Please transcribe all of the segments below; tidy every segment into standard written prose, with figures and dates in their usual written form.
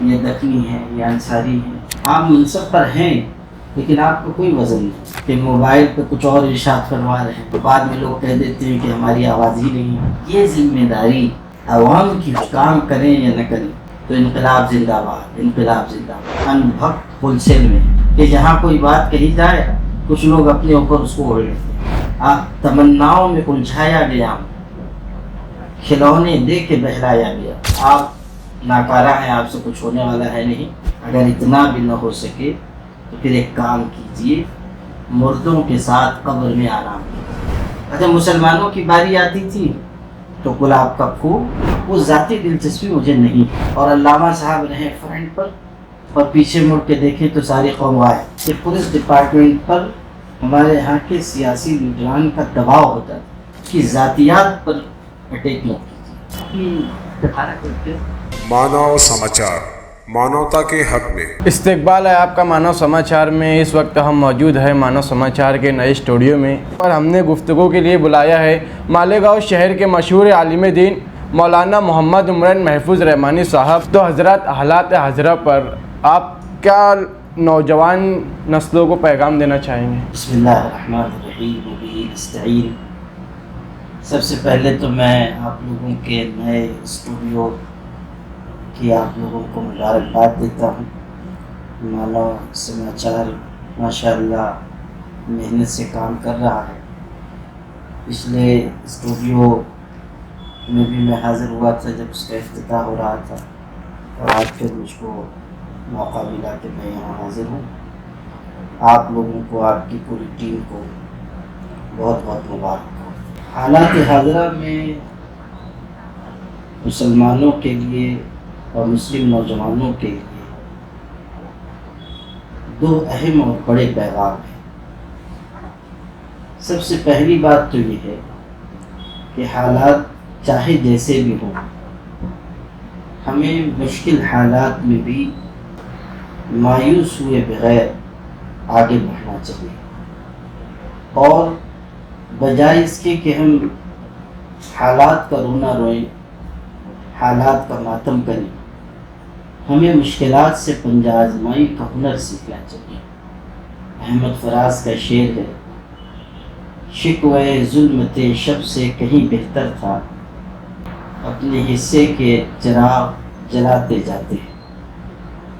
یہ دکنی ہے، یہ انصاری ہے، آپ منصب پر ہیں لیکن آپ کو کوئی وزن نہیں کہ موبائل پہ کچھ اور ارشاد فرما رہے ہیں تو بعد میں لوگ کہہ دیتے ہیں کہ ہماری آواز ہی نہیں ہے۔ یہ ذمہ داری عوام کی کام کریں یا نہ کریں تو انقلاب زندہ باد، انقلاب زندہ باد۔ ان بھکت ہول سیل میں کہ جہاں کوئی بات کہی جائے کچھ لوگ اپنے اوپر اس کو اوڑھ لیتے ہیں۔ آپ تمناؤں میں الجھایا گیا، کھلونے دے کے بہلایا گیا، آپ ناکارہ ہیں، آپ سے کچھ ہونے والا ہے نہیں۔ اگر اتنا بھی نہ ہو سکے تو پھر ایک کام کیجیے، مردوں کے ساتھ قبر میں آرام کیجیے۔ اچھا، مسلمانوں کی باری آتی تھی تو گلاب کا پھول، وہ ذاتی دلچسپی مجھے نہیں، اور علامہ صاحب رہے فرنٹ پر اور پیچھے مڑ کے دیکھیں تو ساری قوم آئے کہ پولیس ڈپارٹمنٹ پر ہمارے یہاں کے سیاسی لیڈران کا دباؤ ہوتا تھا کہ ذاتیات پر اٹیک مت کیجیے۔ مانو سماچار، مانوتا کے حق میں استقبال ہے آپ کا مانو سماچار میں۔ اس وقت ہم موجود ہیں مانو سماچار کے نئے اسٹوڈیو میں، اور ہم نے گفتگو کے لیے بلایا ہے مالیگاؤں شہر کے مشہور عالم دین مولانا محمد عمران محفوظ رحمانی صاحب۔ تو حضرات، حالات حاضرہ پر آپ کیا نوجوان نسلوں کو پیغام دینا چاہیں گے؟ بسم اللہ الرحمن الرحیم وبہ نستعین۔ سب سے پہلے تو میں آپ لوگوں کے نئے اسٹوڈیو کی آپ لوگوں کو مبارکباد دیتا ہوں۔ مانو سماچار ماشاءاللہ محنت سے کام کر رہا ہے۔ پچھلے اسٹوڈیو میں بھی میں حاضر ہوا تھا جب اس کا افتتاح ہو رہا تھا، اور آج پھر مجھ کو موقع ملا کہ میں یہاں حاضر ہوں۔ آپ لوگوں کو، آپ کی پوری ٹیم کو بہت بہت مبارک ہو۔ حالات حاضرہ میں مسلمانوں کے لیے اور مسلم نوجوانوں کے لیے دو اہم اور بڑے پیغام ہیں۔ سب سے پہلی بات تو یہ ہے کہ حالات چاہے جیسے بھی ہوں، ہمیں مشکل حالات میں بھی مایوس ہوئے بغیر آگے بڑھنا چاہیے، اور بجائے اس کے کہ ہم حالات کا رونا روئیں، حالات کا ماتم کریں، ہمیں مشکلات سے پنجہ آزمائی کا ہنر سیکھنا چاہیے۔ احمد فراز کا شعر ہے، شکوے ظلمت شب سے کہیں بہتر تھا، اپنے حصے کے چراغ جلاتے جاتے ہیں،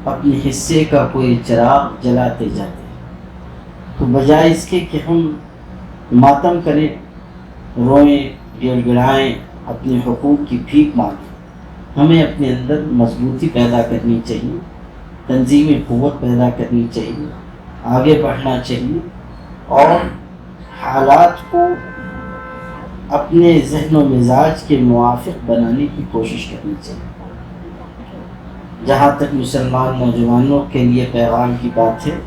اپنے حصے کا کوئی چراغ جلاتے جاتے ہیں۔ تو بجائے اس کے کہ ہم ماتم کریں، روئیں، گڑ گڑائیں، اپنے حقوق کی بھیک مانگیں، ہمیں اپنے اندر مضبوطی پیدا کرنی چاہیے، تنظیم قوت پیدا کرنی چاہیے، آگے بڑھنا چاہیے، اور حالات کو اپنے ذہن و مزاج کے موافق بنانے کی کوشش کرنی چاہیے۔ جہاں تک مسلمان نوجوانوں کے لیے پیغام کی بات ہے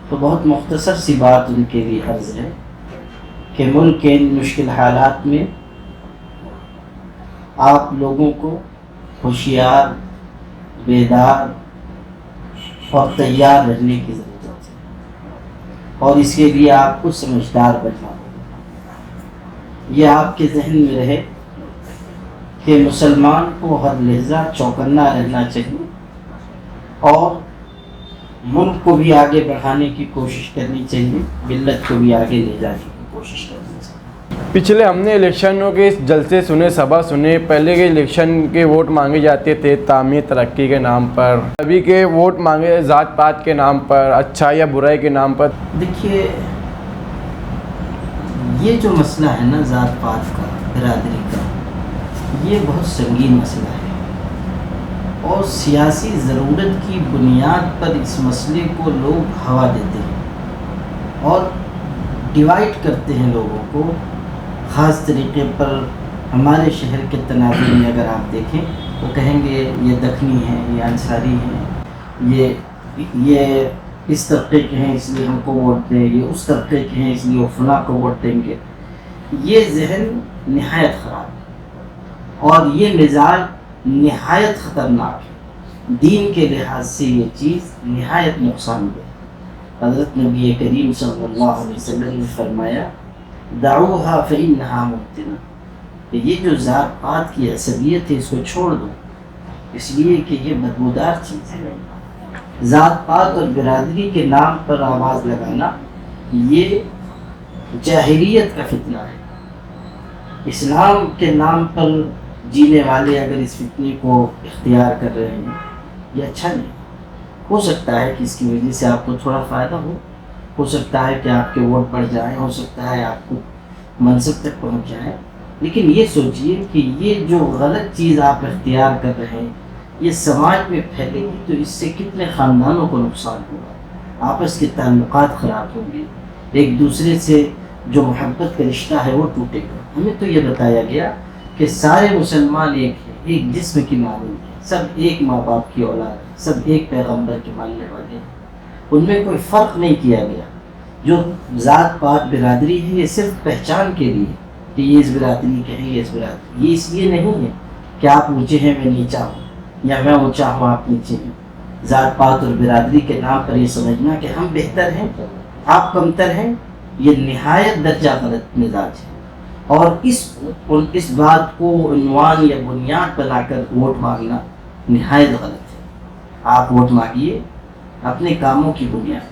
تو بہت مختصر سی بات ان کے لیے عرض ہے کہ ملک کے ان مشکل حالات میں آپ لوگوں کو ہوشیار، بیدار اور تیار رہنے کی ضرورت ہے، اور اس کے لیے آپ کو سمجھدار بننا ہوگا۔ یہ آپ کے ذہن میں رہے کہ مسلمان کو ہر لحظہ چوکنا رہنا چاہیے، اور ملک کو بھی آگے بڑھانے کی کوشش کرنی چاہیے، ملت کو بھی آگے لے جانے کی کوشش کرنی چاہیے۔ پچھلے ہم نے الیکشنوں کے جلسے سنے، سبھا سنے۔ پہلے کے الیکشن کے ووٹ مانگے جاتے تھے تعمیر ترقی کے نام پر، ابھی کے ووٹ مانگے ذات پات کے نام پر، اچھائی یا برائی کے نام پر۔ دیکھیے، یہ جو مسئلہ ہے نا ذات پات کا، برادری کا، یہ بہت سنگین مسئلہ ہے، اور سیاسی ضرورت کی بنیاد پر اس مسئلے کو لوگ ہوا دیتے ہیں اور ڈیوائیڈ کرتے ہیں لوگوں کو۔ خاص طریقے پر ہمارے شہر کے تناظر میں اگر آپ دیکھیں تو کہیں گے یہ دکنی ہے، یہ انصاری ہیں، یہ اس طبقے کے ہیں اس لیے ہم کو ووٹ دیں، یہ اس طبقے کے ہیں اس لیے وہ فلاں کو ووٹ دیں گے۔ یہ ذہن نہایت خراب ہے، اور یہ مزاج نہایت خطرناک ہے۔ دین کے لحاظ سے یہ چیز نہایت نقصان دہ۔ حضرت نبی کریم صلی اللہ علیہ وسلم نے فرمایا دعوها فإنها مفتنہ، کہ یہ جو ذات پات کی عصبیت ہے اس کو چھوڑ دو، اس لیے کہ یہ بدبودار چیز ہے۔ ذات پات اور برادری کے نام پر آواز لگانا یہ جاہلیت کا فتنہ ہے۔ اسلام کے نام پر جینے والے اگر اس فتنے کو اختیار کر رہے ہیں یہ اچھا نہیں۔ ہو سکتا ہے کہ اس کی وجہ سے آپ کو تھوڑا فائدہ ہو سکتا ہے کہ آپ کے ووٹ بڑھ جائیں، ہو سکتا ہے آپ کو منصب تک پہنچ جائیں، لیکن یہ سوچئے کہ یہ جو غلط چیز آپ اختیار کر رہے ہیں یہ سماج میں پھیلے گی تو اس سے کتنے خاندانوں کو نقصان ہوگا، آپس کے تعلقات خراب ہوں گے، ایک دوسرے سے جو محبت کا رشتہ ہے وہ ٹوٹے گا۔ ہمیں تو یہ بتایا گیا کہ سارے مسلمان ایک ہیں، ایک جسم کی مانند ہیں، سب ایک ماں باپ کی اولاد ہیں، سب ایک پیغمبر کے ماننے والے ہیں، ان میں کوئی فرق نہیں کیا گیا۔ جو ذات پات برادری ہے یہ صرف پہچان کے لیے کہ یہ اس برادری کے ہیں، یہ اس برادری، یہ اس لیے نہیں ہے کہ آپ اونچے ہیں میں نیچا ہوں یا میں اونچا ہوں آپ نیچے ہیں۔ ذات پات اور برادری کے نام پر یہ سمجھنا کہ ہم بہتر ہیں آپ کمتر ہیں یہ نہایت درجہ غلط مزاج ہے، اور اس بات کو عنوان یا بنیاد بنا کر ووٹ مانگنا نہایت غلط ہے۔ آپ ووٹ مانگیے اپنے کاموں کی بنیاد،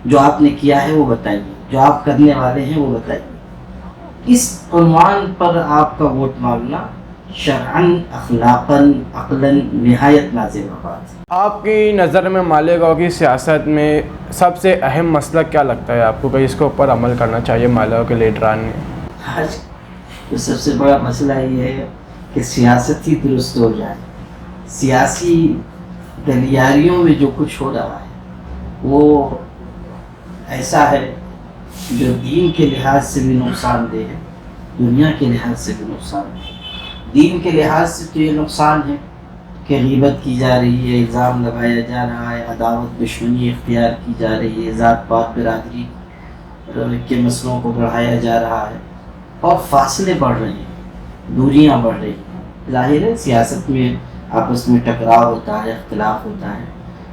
جو آپ نے کیا ہے وہ بتائیے، جو آپ کرنے والے ہیں وہ بتائیے۔ اس عنوان پر آپ کا ووٹ مانگنا شرعاً، اخلاقاً، عقلاً نہایت نازیبہ بات ہے۔ آپ کی نظر میں مالیگاؤں کی سیاست میں سب سے اہم مسئلہ کیا لگتا ہے آپ کو کہ اس کے اوپر عمل کرنا چاہیے مالیگاؤں کے لیڈران نے؟ آج تو سب سے بڑا مسئلہ یہ ہے کہ سیاست ہی درست ہو جائے۔ سیاسی گلیاریوں میں جو کچھ ہو رہا ہے وہ ایسا ہے جو دین کے لحاظ سے بھی نقصان دہ ہے، دنیا کے لحاظ سے بھی نقصان دہ ہے۔ دین کے لحاظ سے تو یہ نقصان ہے کہ غیبت کی جا رہی ہے، الزام لگایا جا رہا ہے، عداوت دشمنی اختیار کی جا رہی ہے، ذات پات برادری کے مسئلوں کو بڑھایا جا رہا ہے اور فاصلے بڑھ رہے ہیں، دوریاں بڑھ رہی ہیں۔ ظاہر ہے سیاست میں آپس میں ٹکراؤ ہوتا ہے، اختلاف ہوتا ہے،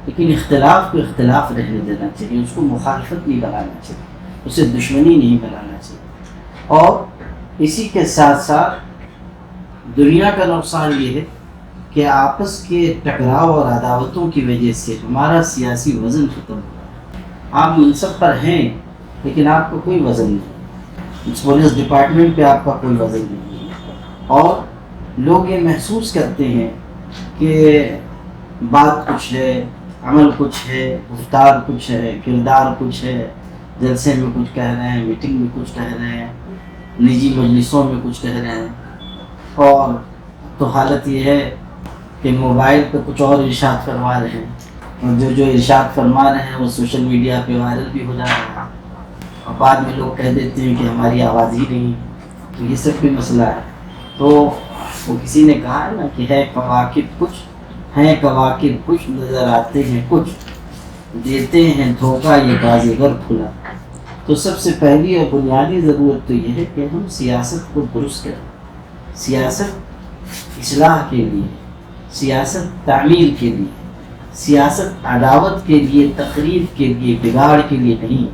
لیکن اختلاف کو اختلاف رہنے دینا چاہیے، اس کو مخالفت نہیں بنانا چاہیے، اسے دشمنی نہیں بنانا چاہیے۔ اور اسی کے ساتھ ساتھ دنیا کا نقصان یہ ہے کہ آپس کے ٹکراؤ اور عداوتوں کی وجہ سے ہمارا سیاسی وزن ختم ہو رہا ہے۔ آپ منصب پر ہیں لیکن آپ کو کوئی وزن نہیں، پولیس ڈپارٹمنٹ پہ آپ کا کوئی وزن نہیں ہے، اور لوگ یہ محسوس کرتے ہیں کہ بات کچھ ہے، عمل کچھ ہے، گفتار کچھ ہے، کردار کچھ ہے، جلسے میں کچھ کہہ رہے ہیں، میٹنگ میں کچھ کہہ رہے ہیں، نجی مجلسوں میں کچھ کہہ رہے ہیں، اور تو حالت یہ ہے کہ موبائل پہ کچھ اور ارشاد فرما رہے ہیں، اور جو ارشاد فرما رہے ہیں وہ سوشل میڈیا پہ وائرل بھی ہو جا رہا ہے، اور بعد میں لوگ کہہ دیتے ہیں کہ ہماری آواز ہی نہیں، تو یہ سب بھی مسئلہ ہے۔ تو وہ کسی نے کہا ہے نا کہ ہے کواکب کچھ، ہیں کواکب کچھ، نظر آتے ہیں کچھ، دیتے ہیں دھوکہ یہ بازیگر کھلا۔ تو سب سے پہلی اور بنیادی ضرورت تو یہ ہے کہ ہم سیاست کو درست کریں۔ سیاست اصلاح کے لیے، سیاست تعمیر کے لیے، سیاست عداوت کے لیے، تخریب کے لیے، بگاڑ کے لیے نہیں۔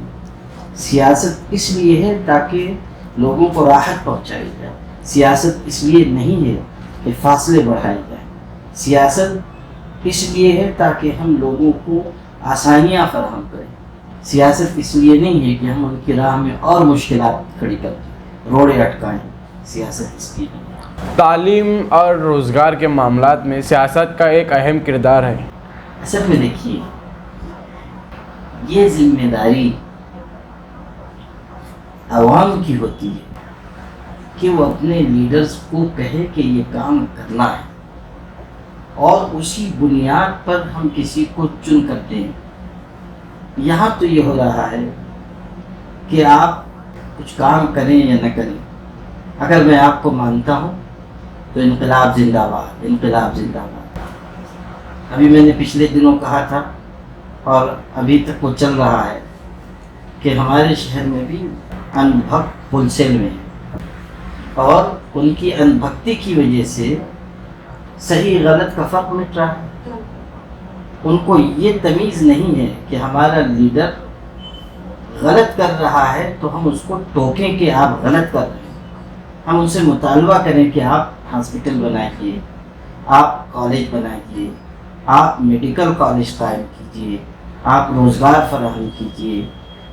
سیاست اس لیے ہے تاکہ لوگوں کو راحت پہنچائی جائے، سیاست اس لیے نہیں ہے کہ فاصلے بڑھائے جائیں، سیاست اس لیے ہے تاکہ ہم لوگوں کو آسانیاں فراہم کریں، سیاست اس لیے نہیں ہے کہ ہم ان کی راہ میں اور مشکلات کھڑی کر دیں، روڑے اٹکائیں، سیاست اس لیے نہیں ہے۔ تعلیم اور روزگار کے معاملات میں سیاست کا ایک اہم کردار ہے۔ اصل میں دیکھیے یہ ذمہ داری عوام کی ہوتی ہے کہ وہ اپنے لیڈرز کو کہے کہ یہ کام کرنا ہے، اور اسی بنیاد پر ہم کسی کو چن کرتے ہیں۔ یہاں تو یہ ہو رہا ہے کہ آپ کچھ کام کریں یا نہ کریں، اگر میں آپ کو مانتا ہوں تو انقلاب زندہ باد، انقلاب زندہ باد۔ ابھی میں نے پچھلے دنوں کہا تھا اور ابھی تک وہ چل رہا ہے کہ ہمارے شہر میں بھی اندھ بھکت ہول سیل میں ہے، اور ان کی اندھ بھکتی کی وجہ سے صحیح غلط کا فرق مٹ رہا ہے۔ ان کو یہ تمیز نہیں ہے کہ ہمارا لیڈر غلط کر رہا ہے تو ہم اس کو ٹوکیں کہ آپ غلط کر رہے ہیں، ہم ان سے مطالبہ کریں کہ آپ ہاسپٹل بنائیے، آپ کالج بنائیے، آپ میڈیکل کالج قائم کیجیے، آپ روزگار فراہم کیجیے،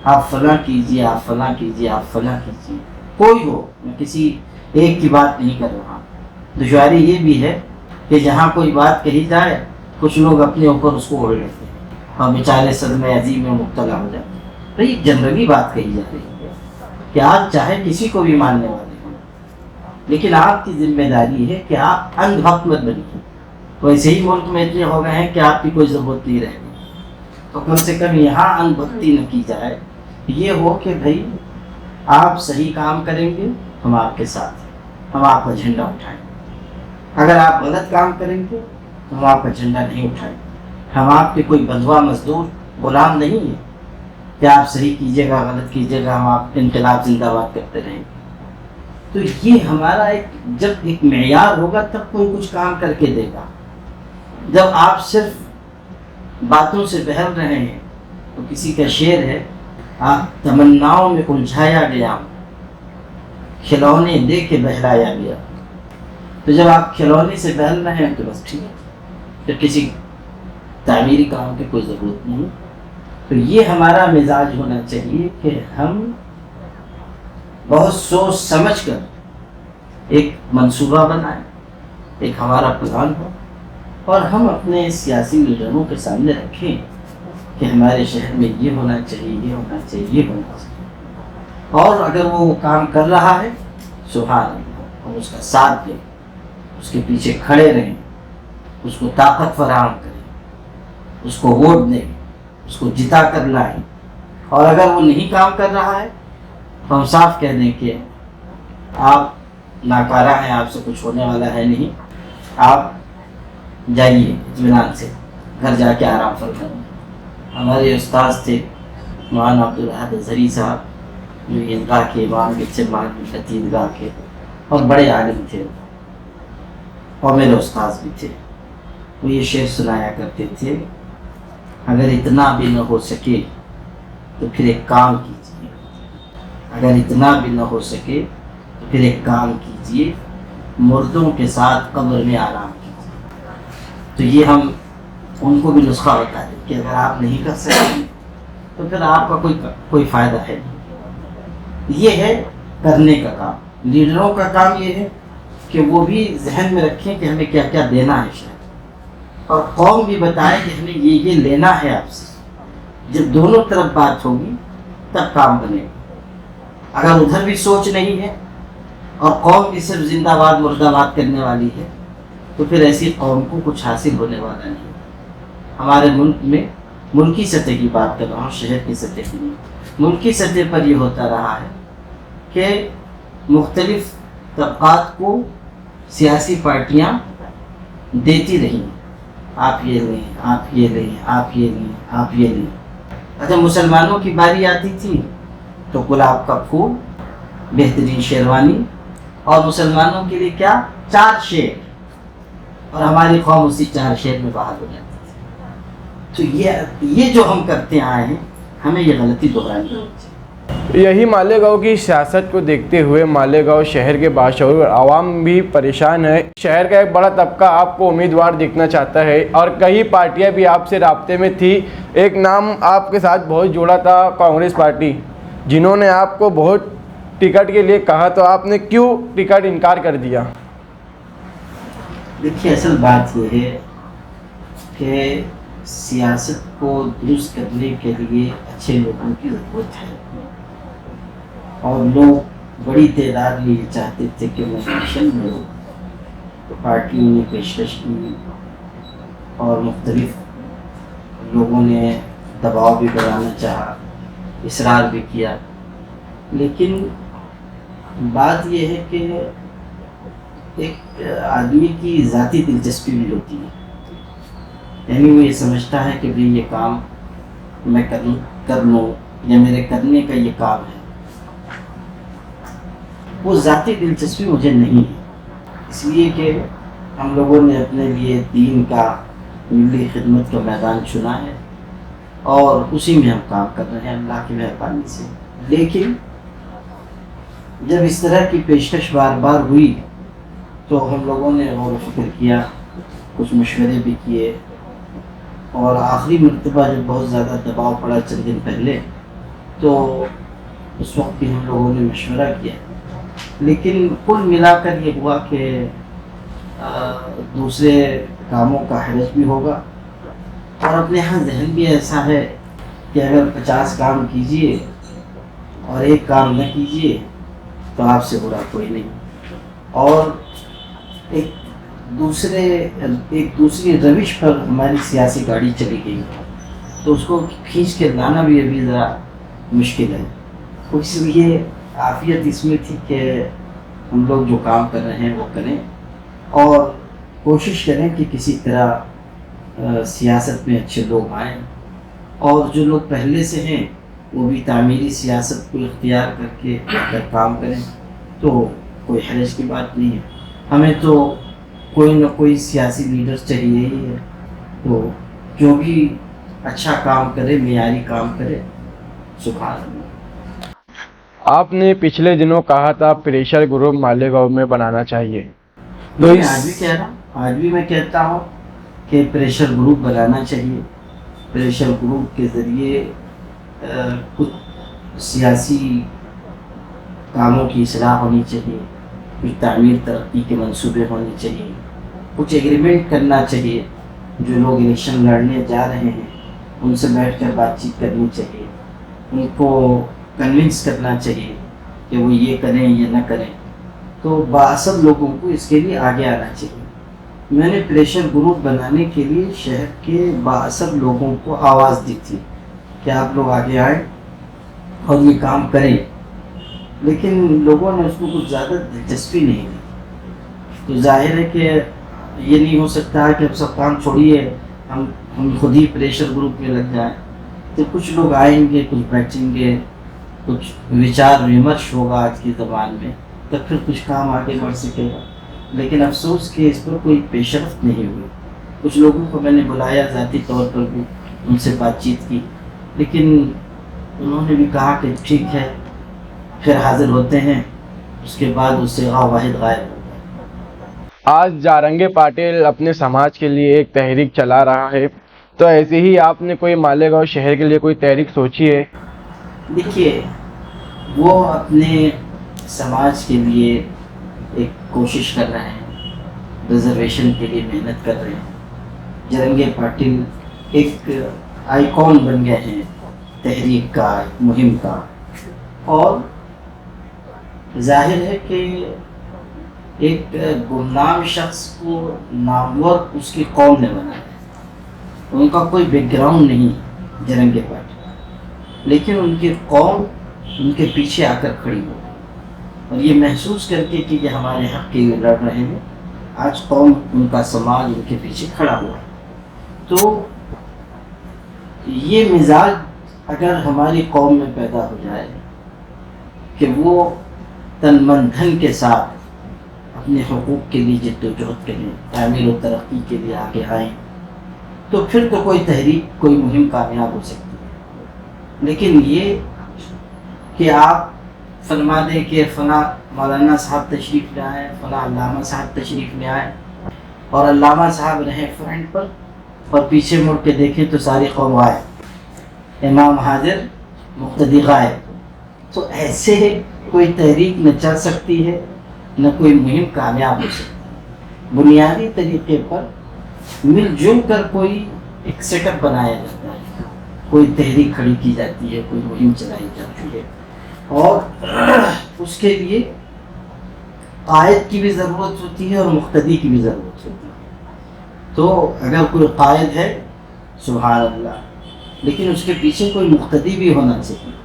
آپ فلاں کیجیے، آپ فلاں کیجیے، آپ فلاں کیجیے، کوئی ہو، میں کسی ایک کی بات نہیں کر رہا. دشواری یہ بھی ہے کہ جہاں کوئی بات کہی جائے کچھ لوگ اپنے اوپر اس کو اوڑھ لیتے ہیں اور بیچارے صدمہ عظیم میں مبتلا ہو جاتے ہیں. تو یہ جنرلی بات کہی جا رہی ہے کہ آپ چاہے کسی کو بھی ماننے والے ہوں، لیکن آپ کی ذمہ داری ہے کہ آپ اندھ بھکت مت بنیے. ویسے ہی ملک میں اتنے ہو گئے ہیں کہ آپ کی کوئی ضرورت نہیں رہ گئی، تو کم سے کم یہاں اندھ بھکتی نہ کی جائے. یہ ہو کہ بھائی آپ صحیح کام کریں گے ہم آپ کے ساتھ ہیں، ہم آپ کا جھنڈا اٹھائیں گے. اگر آپ غلط کام کریں گے تو ہم آپ کا جھنڈا نہیں اٹھائیں گے. ہم آپ کے کوئی بندھوا مزدور غلام نہیں ہیں کہ آپ صحیح کیجیے گا غلط کیجیے گا ہم آپ انقلاب زندہ باد کرتے رہیں گے. تو یہ ہمارا جب ایک معیار ہوگا تب کوئی کچھ کام کر کے دے گا. جب آپ صرف باتوں سے بہل رہے ہیں تو کسی کا شعر ہے، آپ تمناؤں میں الجھایا گیا، کھلونے دے کے بہلایا گیا. تو جب آپ کھلونے سے بہل رہے ہیں تو بس ٹھیک ہے، پھر کسی تعمیری کام کی کوئی ضرورت نہیں. تو یہ ہمارا مزاج ہونا چاہیے کہ ہم بہت سوچ سمجھ کر ایک منصوبہ بنائیں، ایک ہمارا پلان ہو، اور ہم اپنے سیاسی لیڈروں کے سامنے رکھیں کہ ہمارے شہر میں یہ ہونا چاہیے، یہ ہونا چاہیے، یہ ہونا چاہیے. اور اگر وہ کام کر رہا ہے سبحان اللہ، اور اس کا ساتھ دیں، اس کے پیچھے کھڑے رہیں، اس کو طاقت فراہم کریں، اس کو ووٹ دیں، اس کو جتا کر لائیں. اور اگر وہ نہیں کام کر رہا ہے تو ہم صاف کہہ دیں کہ آپ ناکارہ ہیں، آپ سے کچھ ہونے والا ہے نہیں، آپ جائیے اطمینان سے گھر جا کے آرام فرمائیں. ہمارے استاذ تھے مولانا عبدالحد اظہری صاحب، جو عیدگاہ کے امام کے ملت عیدگاہ کے اور بڑے عالم تھے اور میرے استاذ بھی تھے. وہ یہ شعر سنایا کرتے تھے، اگر اتنا بھی نہ ہو سکے تو پھر ایک کام کیجیے، اگر اتنا بھی نہ ہو سکے تو پھر ایک کام کیجیے، مردوں کے ساتھ قبر میں آرام کیجیے. تو یہ ہم ان کو بھی نسخہ بتا دیں کہ اگر آپ نہیں کر سکتے تو پھر آپ کا کوئی فائدہ ہے نہیں. یہ ہے کرنے کا کام. لیڈروں کا کام یہ ہے کہ وہ بھی ذہن میں رکھیں کہ ہمیں کیا کیا دینا ہے شہر، اور قوم بھی بتائے کہ ہمیں یہ لینا ہے آپ سے. جب دونوں طرف بات ہوگی تب کام بنے گا. اگر ادھر بھی سوچ نہیں ہے اور قوم بھی صرف زندہ باد مردہ باد کرنے والی ہے تو پھر ایسی قوم کو کچھ حاصل ہونے والا نہیں. ہمارے ملک میں ملکی سطح کی بات کر رہا ہوں، شہر کی سطح کی نہیں. ملکی سطح پر یہ ہوتا رہا ہے کہ مختلف طبقات کو سیاسی پارٹیاں دیتی رہیں، آپ یہ لیں، آپ یہ لیں، آپ یہ لیں، آپ یہ لیں. اچھا مسلمانوں کی باری آتی تھی تو گلاب کا پھول، بہترین شیروانی، اور مسلمانوں کے لیے کیا 4 شعر، اور ہماری قوم اسی 4 شعر میں باہر ہو جاتی تھی. تو یہ جو ہم کرتے آئے ہیں ہمیں یہ غلطی دہرانی چاہیے. یہی مالیگاؤں کی سیاست کو دیکھتے ہوئے مالیگاؤں شہر کے باشعور عوام بھی پریشان ہے. شہر کا ایک بڑا طبقہ آپ کو امیدوار دیکھنا چاہتا ہے اور کئی پارٹیاں بھی آپ سے رابطے میں تھی. ایک نام آپ کے ساتھ بہت جڑا تھا، کانگریس پارٹی، جنہوں نے آپ کو بہت ٹکٹ کے لیے کہا، تو آپ نے کیوں ٹکٹ انکار کر دیا؟ دیکھیے اصل بات یہ ہے کہ سیاست کو درست کرنے کے لیے اچھے لوگوں کی ضرورت ہے، اور لوگ بڑی تعداد میں یہ چاہتے تھے کہ میں الیکشن میں ہوں. تو پارٹیوں نے پیشکش کی اور مختلف لوگوں نے دباؤ بھی بڑھانا چاہا، اصرار بھی کیا. لیکن بات یہ ہے کہ ایک آدمی کی ذاتی دلچسپی بھی ہوتی ہے، یعنی وہ یہ سمجھتا ہے کہ بھئی یہ کام میں کر لوں یا میرے کرنے کا یہ کام ہے. وہ ذاتی دلچسپی مجھے نہیں ہے، اس لیے کہ ہم لوگوں نے اپنے لیے دین کا، ملی خدمت کا میدان چنا ہے اور اسی میں ہم کام کر رہے ہیں اللہ کی مہربانی سے. لیکن جب اس طرح کی پیشکش بار بار ہوئی تو ہم لوگوں نے غور و فکر کیا کچھ مشورے بھی کیے، اور آخری مرتبہ جب بہت زیادہ دباؤ پڑا چند دن پہلے تو اس وقت بھی ہم لوگوں نے مشورہ کیا، لیکن کل ملا کر یہ ہوا کہ دوسرے کاموں کا حرج بھی ہوگا، اور اپنے ہاں ذہن بھی ایسا ہے کہ اگر 50 کام کیجئے اور ایک کام نہ کیجئے تو آپ سے برا کوئی نہیں، اور ایک دوسری روش پر ہماری سیاسی گاڑی چلی گئی، تو اس کو کھینچ کے لانا بھی ابھی ذرا مشکل ہے۔ تو اس لیے عافیت اس میں تھی کہ ہم لوگ جو کام کر رہے ہیں وہ کریں، اور کوشش کریں کہ کسی طرح سیاست میں اچھے لوگ آئیں، اور جو لوگ پہلے سے ہیں وہ بھی تعمیری سیاست کو اختیار کر کے اگر کام کریں تو کوئی حرج کی بات نہیں ہے۔ ہمیں تو کوئی نہ کوئی سیاسی لیڈر چاہیے ہی ہے، تو جو بھی اچھا کام کرے، معیاری کام کرے، سبحان اللہ۔ آپ نے پچھلے دنوں کہا تھا پریشر گروپ مالیگاؤں میں بنانا چاہیے، تو میں آج بھی کہہ رہا ہوں، آج بھی میں کہتا ہوں کہ پریشر گروپ بنانا چاہیے۔ پریشر گروپ کے ذریعے کچھ سیاسی کاموں کی اصلاح ہونی چاہیے، کچھ تعمیر ترقی کے منصوبے ہونے چاہیے، کچھ ایگریمنٹ کرنا چاہیے، جو لوگ الیکشن لڑنے جا رہے ہیں ان سے بیٹھ کر بات چیت کرنی چاہیے، ان کو کنونس کرنا چاہیے کہ وہ یہ کریں یہ نہ کریں، تو بااثر لوگوں کو اس کے لیے آگے آنا چاہیے۔ میں نے پریشر گروپ بنانے کے لیے شہر کے بااثر لوگوں کو آواز دی تھی کہ آپ لوگ آگے آئیں اور یہ کام کریں، لیکن لوگوں نے اس کو کچھ زیادہ دلچسپی نہیں دی۔ تو ظاہر ہے کہ یہ نہیں ہو سکتا ہے کہ اب سب کام چھوڑیے ہم خود ہی پریشر گروپ میں لگ جائیں، تو کچھ لوگ آئیں گے، کچھ بیٹھیں گے، کچھ وچار ومرش ہوگا آج کی زبان میں، تب پھر کچھ کام آگے بڑھ سکے گا۔ لیکن افسوس کہ اس پر کوئی پیش رفت نہیں ہوئی۔ کچھ لوگوں کو میں نے بلایا ذاتی طور پر بھی، ان سے بات چیت کی، لیکن انہوں نے بھی کہا کہ ٹھیک ہے، پھر حاضر ہوتے ہیں، اس کے بعد اس سے واحد غائب ہو گیا۔ آج جارنگے پاٹل اپنے سماج کے لیے ایک تحریک چلا رہا ہے، تو ایسے ہی آپ نے کوئی مالیگاؤں شہر کے لیے کوئی تحریک سوچی ہے؟ دیکھیے، وہ اپنے سماج کے لیے ایک کوشش کر رہے ہیں، ریزرویشن کے لیے محنت کر رہے ہیں۔ جارنگے پاٹل ایک آئیکن بن گئے ہیں تحریک کا، مہم کا، اور ظاہر ہے کہ ایک گمنام شخص کو نامور اس کی قوم نے بنایا ہے۔ ان کا کوئی بیک گراؤنڈ نہیں جارنگے پاٹل، لیکن ان کی قوم ان کے پیچھے آ کر کھڑی ہو، اور یہ محسوس کر کے کہ یہ ہمارے حق کے لیے لڑ رہے ہیں، آج قوم، ان کا سماج ان کے پیچھے کھڑا ہوا ہے۔ تو یہ مزاج اگر ہماری قوم میں پیدا ہو جائے کہ وہ تن من دھن کے ساتھ اپنے حقوق کے لیے جد و جہد کریں، تعمیر و ترقی کے لیے آگے آئیں، تو پھر تو کوئی تحریک، کوئی مہم کامیاب ہو سکتی ہے۔ لیکن یہ کہ آپ فرما دیں کہ فلاں مولانا صاحب تشریف لے آئے، فلاں علامہ صاحب تشریف لے آئے، اور علامہ صاحب رہیں فرنٹ پر اور پیچھے مڑ کے دیکھیں تو ساری قوم غائب، امام حاضر مقتدی غائب، تو ایسے کوئی تحریک نہ چل سکتی ہے، نہ کوئی مہم کامیاب ہو سکتی۔ بنیادی طریقے پر مل جل کر کوئی ایک سیٹ اپ بنایا جاتا ہے، کوئی تحریک کھڑی کی جاتی ہے، کوئی مہم چلائی جاتی ہے، اور اس کے لیے قائد کی بھی ضرورت ہوتی ہے اور مقتدی کی بھی ضرورت ہوتی ہے۔ تو اگر کوئی قائد ہے سبحان اللہ، لیکن اس کے پیچھے کوئی مقتدی بھی ہونا چاہیے۔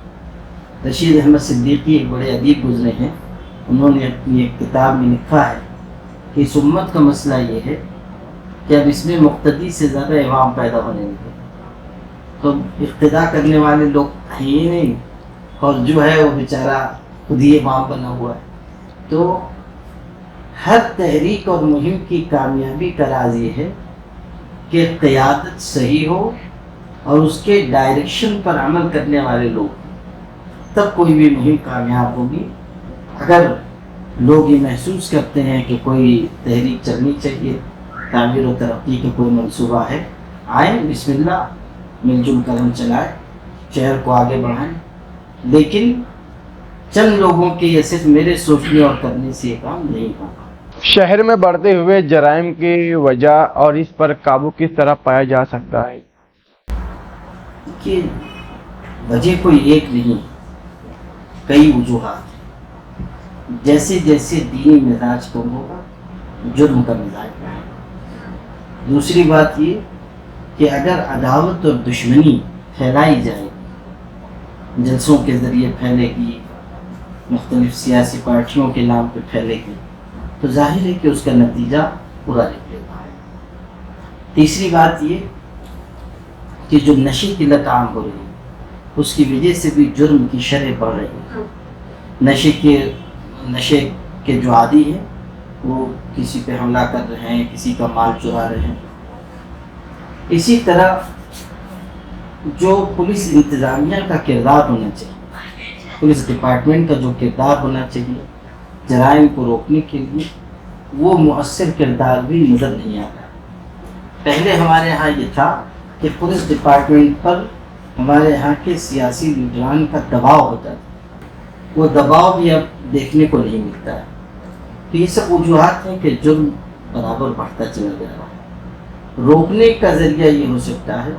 رشید احمد صدیقی ایک بڑے ادیب گزرے ہیں، انہوں نے اپنی ایک کتاب میں لکھا ہے کہ اس امت کا مسئلہ یہ ہے کہ اب اس میں مقتدی سے زیادہ امام پیدا ہونے لگے، تو اقتدا کرنے والے لوگ ہیں ہی نہیں، اور جو ہے وہ بیچارہ خود ہی امام بنا ہوا ہے۔ تو ہر تحریک اور مہم کی کامیابی کا راز یہ ہے کہ قیادت صحیح ہو اور اس کے ڈائریکشن پر عمل کرنے والے لوگ، تب کوئی بھی مہم کامیاب ہوگی۔ اگر لوگ یہ محسوس کرتے ہیں کہ کوئی تحریک چلنی چاہیے تعمیر و ترقی کا کوئی منصوبہ ہے، آئیں بسم اللہ مل جل کر ہم چلائیں، شہر کو آگے بڑھائیں، لیکن چند لوگوں کے یا صرف میرے سوچنے اور کرنے سے یہ کام نہیں ہوگا۔ شہر میں بڑھتے ہوئے جرائم کی وجہ اور اس پر قابو کس طرح پایا جا سکتا ہے؟ کہ وجہ کوئی ایک نہیں، کئی وجوہات ہیں۔ جیسے جیسے دینی مزاج کم ہوگا، جرم کا مزاج بڑھے گا۔ دوسری بات یہ کہ اگر عداوت اور دشمنی پھیلائی جائے، جلسوں کے ذریعے پھیلے گی، مختلف سیاسی پارٹیوں کے نام پہ پھیلے گی، تو ظاہر ہے کہ اس کا نتیجہ برا نکلے گا۔ تیسری بات یہ کہ جو نشے کی لت عام ہو رہی ہے، اس کی وجہ سے بھی جرم کی شرح بڑھ رہی ہے۔ نشے کے جو عادی ہیں وہ کسی پہ حملہ کر رہے ہیں، کسی کا مال چرا رہے ہیں۔ اسی طرح جو پولیس انتظامیہ کا کردار ہونا چاہیے، پولیس ڈپارٹمنٹ کا جو کردار ہونا چاہیے جرائم کو روکنے کے لیے، وہ مؤثر کردار بھی نظر نہیں آ رہا۔ پہلے ہمارے ہاں یہ تھا کہ پولیس ڈپارٹمنٹ پر ہمارے ہاں کے سیاسی لیڈران کا دباؤ ہوتا تھا، وہ دباؤ بھی اب دیکھنے کو نہیں ملتا ہے۔ تو یہ سب وجوہات ہیں کہ جرم برابر بڑھتا چلا جا رہا ہے۔ روکنے کا ذریعہ یہ ہو سکتا ہے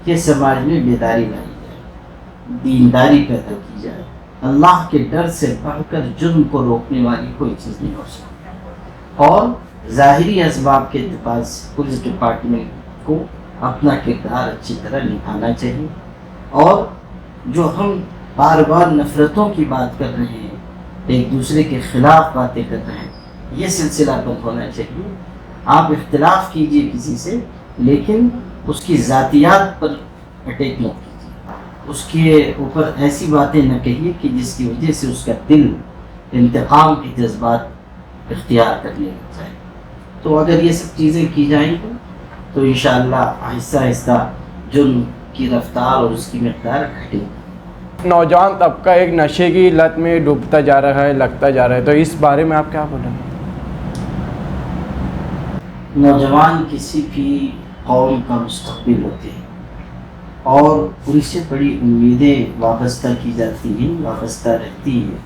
کہ سماج میں بیداری لائی جائے، دینداری پیدا کی جائے۔ اللہ کے ڈر سے بڑھ کر جرم کو روکنے والی کوئی چیز نہیں ہو سکتی، اور ظاہری اسباب کے اعتبار سے پولیس ڈپارٹمنٹ کو اپنا کردار اچھی طرح نبھانا چاہیے، اور جو ہم بار بار نفرتوں کی بات کر رہے ہیں، ایک دوسرے کے خلاف باتیں کر رہے ہیں، یہ سلسلہ بند ہونا چاہیے۔ آپ اختلاف کیجئے کسی سے، لیکن اس کی ذاتیات پر اٹیک مت کیجیے، اس کے اوپر ایسی باتیں نہ کہیے کہ جس کی وجہ سے اس کا دل انتقام کے جذبات اختیار کرنے لگ جائے۔ تو اگر یہ سب چیزیں کی جائیں گی تو انشاءاللہ آہستہ آہستہ جرم کی رفتار اور اس کی مقدار گھٹے گی۔ نوجوان طبقہ ایک نشے کی لت میں ڈوبتا جا رہا ہے، لگتا جا رہا ہے، تو اس بارے میں آپ کیا بولیں گے؟ نوجوان کسی بھی قوم کا مستقبل ہوتے ہیں، اور ان سے بڑی امیدیں وابستہ کی جاتی ہیں، وابستہ رہتی ہیں۔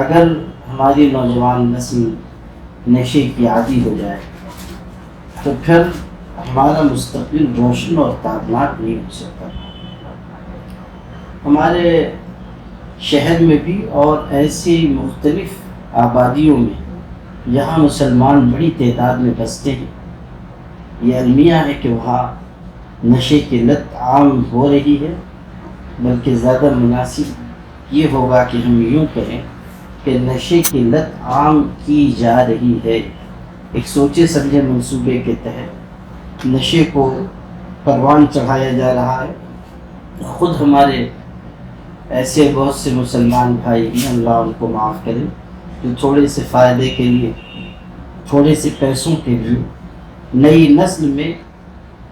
اگر ہماری نوجوان نسل نشے کی عادی ہو جائے تو پھر ہمارا مستقبل روشن اور تابناک نہیں ہو سکتا۔ ہمارے شہر میں بھی اور ایسی مختلف آبادیوں میں یہاں مسلمان بڑی تعداد میں بستے ہیں، یہ المیہ ہے کہ وہاں نشے کی لت عام ہو رہی ہے، بلکہ زیادہ مناسب یہ ہوگا کہ ہم یوں کہیں کہ نشے کی لت عام کی جا رہی ہے۔ ایک سوچے سمجھے منصوبے کے تحت نشے کو پروان چڑھایا جا رہا ہے۔ خود ہمارے ایسے بہت سے مسلمان بھائی ہیں، اللہ ان کو معاف کرے، جو تھوڑے سے فائدے کے لیے، تھوڑے سے پیسوں کے لیے نئی نسل میں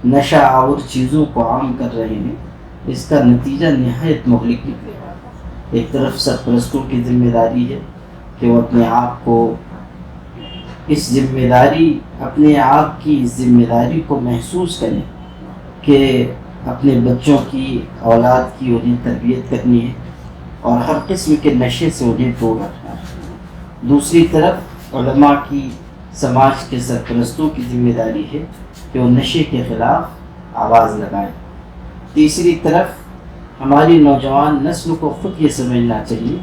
نشہ آور چیزوں کو عام کر رہے ہیں۔ اس کا نتیجہ نہایت مہلک نکلے گا۔ ایک طرف سرپرستوں کی ذمہ داری ہے کہ وہ اپنے آپ کو اپنے آپ کی اس ذمہ داری کو محسوس کریں کہ اپنے بچوں کی، اولاد کی انہیں تربیت کرنی ہے اور ہر قسم کے نشے سے انہیں دور رکھنا ہے۔ دوسری طرف علماء کی، سماج کے سرپرستوں کی ذمہ داری ہے کہ وہ نشے کے خلاف آواز لگائیں۔ تیسری طرف ہماری نوجوان نسل کو خود یہ سمجھنا چاہیے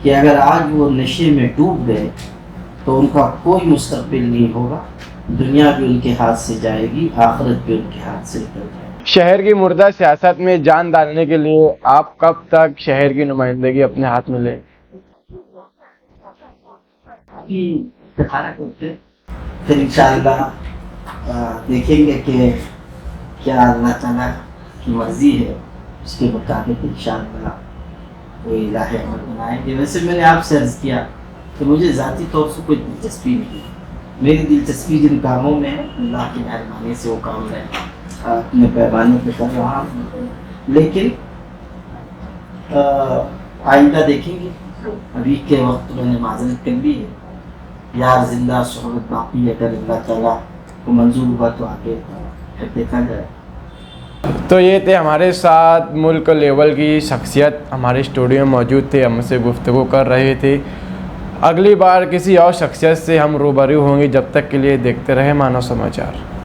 کہ اگر آج وہ نشے میں ڈوب گئے تو ان کا کوئی مستقبل نہیں ہوگا، دنیا بھی ان کے ہاتھ سے جائے گی، آخرت بھی ان کے ہاتھ سے نکل جائے گی۔ شہر کی مردہ سیاست میں جان ڈالنے کے لیے آپ کب تک شہر کی نمائندگی اپنے ہاتھ میں لیں؟ پھر انشاءاللہ دیکھیں گے کہ کیا اللہ تعالیٰ کی مرضی ہے، اس کے مطابق انشاءاللہ کوئی راہ عمل بنائیں گے۔ ویسے میں نے آپ سے عرض کیا کہ مجھے ذاتی طور سے کوئی دلچسپی نہیں ہے، میری دلچسپی جن کاموں میں ہے اللہ کی مہربانی سے وہ کام میں اپنے پیمانے پہ کر رہا ہوں، لیکن آئندہ دیکھیں گے۔ ابھی کے وقت میں نے معذرت کر لی ہے، یار زندہ صحبت باقی، اگر اللہ تعالیٰ کو منظور ہوا تو آگے پھر دیکھا جائے۔ تو یہ تھے ہمارے ساتھ ملک لیول کی شخصیت ہمارے اسٹوڈیو میں موجود تھے، ہم سے گفتگو کر رہے تھے۔ اگلی بار کسی اور شخصیت سے ہم روبرو ہوں گے، جب تک کے لیے دیکھتے رہے مانو سماچار۔